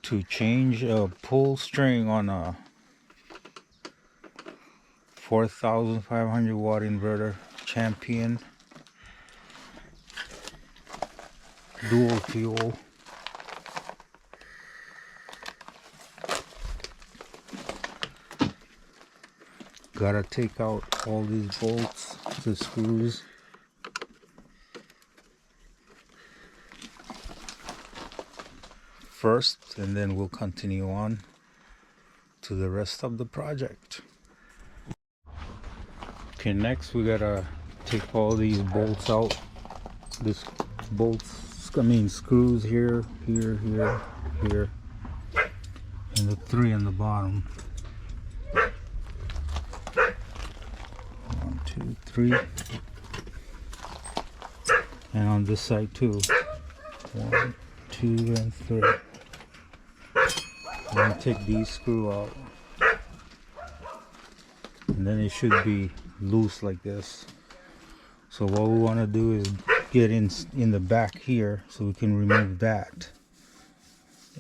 to change a pull string on a 4,500 watt inverter, Champion dual fuel. Gotta take out all these bolts, the screws. First, and then we'll continue on to the rest of the project. Okay, next we gotta take all these bolts out. This bolts, I mean screws here, here, here, here, and the 3 on the bottom. 1, 2, 3, and on this side too. 1, 2, and 3. I'm gonna take these screws out, and then it should be loose like this. So what we want to do is get in the back here so we can remove that,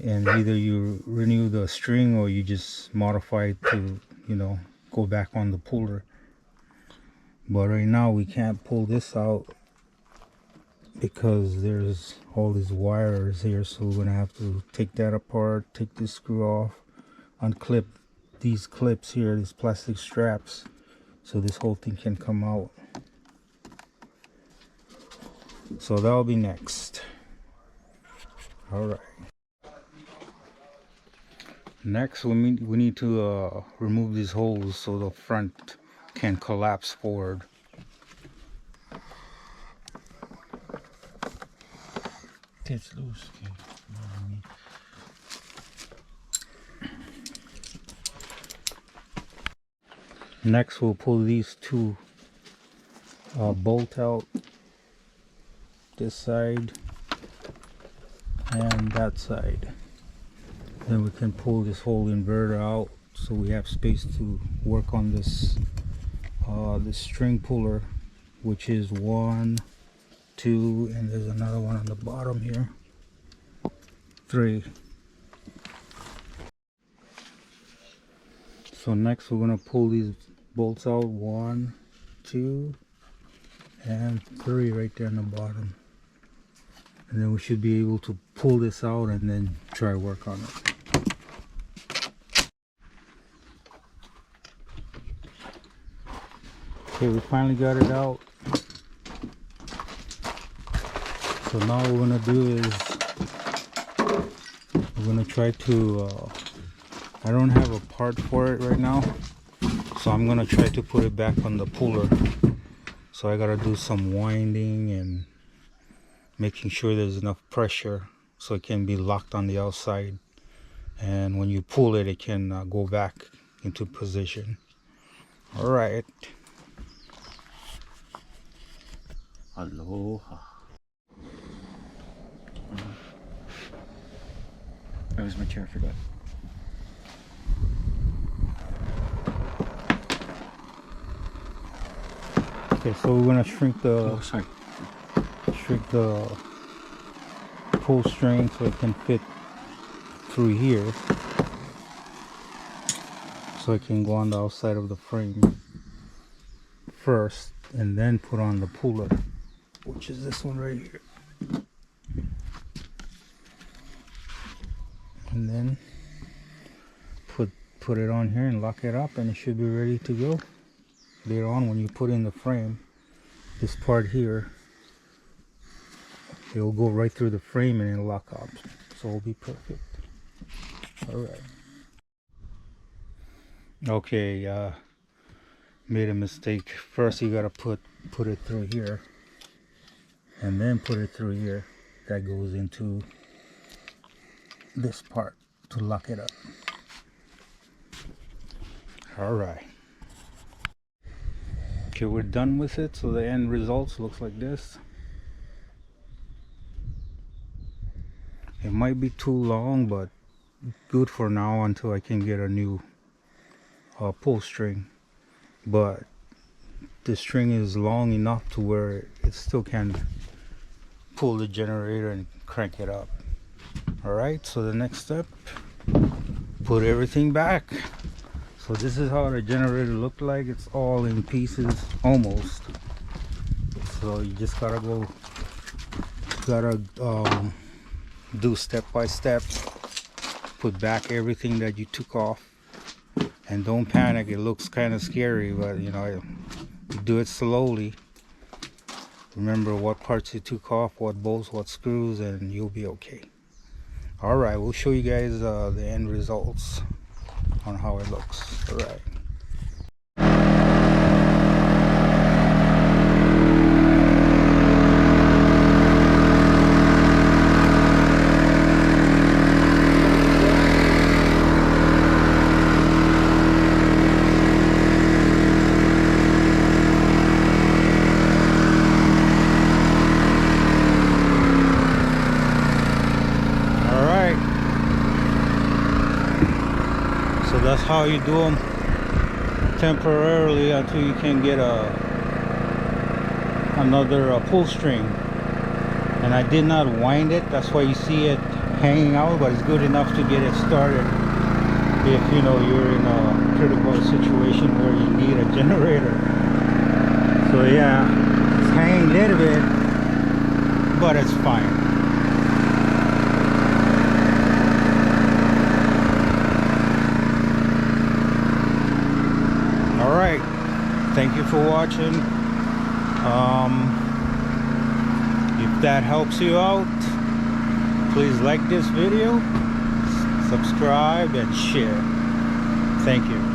and either you renew the string or you just modify it to, you know, go back on the puller. But right now we can't pull this out because there's all these wires here, so we're gonna have to take that apart, take this screw off, unclip these clips here, these plastic straps, so this whole thing can come out. So that'll be next. All right, next we need to remove these holes so the front can collapse forward. It's loose. Okay. Next we'll pull these 2 bolts out, this side and that side. Then we can pull this whole inverter out so we have space to work on this this string puller, which is 1, 2, and there's another one on the bottom here, 3. So next we're going to pull these bolts out, 1, 2, and 3 right there on the bottom, and then we should be able to pull this out and then try work on it. Okay, we finally got it out. So now what we're gonna do is we're gonna try to I don't have a part for it right now, so I'm gonna try to put it back on the puller. So I gotta do some winding and making sure there's enough pressure so it can be locked on the outside, and when you pull it, it can go back into position. All right. Aloha. That was my chair, I forgot. Okay, so we're gonna shrink the pull string so it can fit through here, so it can go on the outside of the frame first, and then put on the puller, which is this one right here. And then put it on here and lock it up, and it should be ready to go. Later on, when you put in the frame, this part here, it'll go right through the frame and it'll lock up, so it'll be perfect. All right. Okay, made a mistake. First you gotta put it through here, and then put it through here. That goes into this part to lock it up. All right. Okay, we're done with it, so the end results looks like this. It might be too long, but good for now until I can get a new pull string. But the string is long enough to where it still can pull the generator and crank it up. All right, so the next step, put everything back. So this is how the generator looked like. It's all in pieces almost. So you just gotta do step by step. Put back everything that you took off, and don't panic. It looks kind of scary, but you know, you do it slowly. Remember what parts you took off, what bolts, what screws, and you'll be okay. All right, we'll show you guys the end results on how it looks. All right. So that's how you do them temporarily until you can get another pull string. And I did not wind it, that's why you see it hanging out, but it's good enough to get it started if you know you're in a critical situation where you need a generator. So yeah, it's hanging a little bit, but it's fine. Alright, thank you for watching. If that helps you out, please like this video, subscribe, and share. Thank you.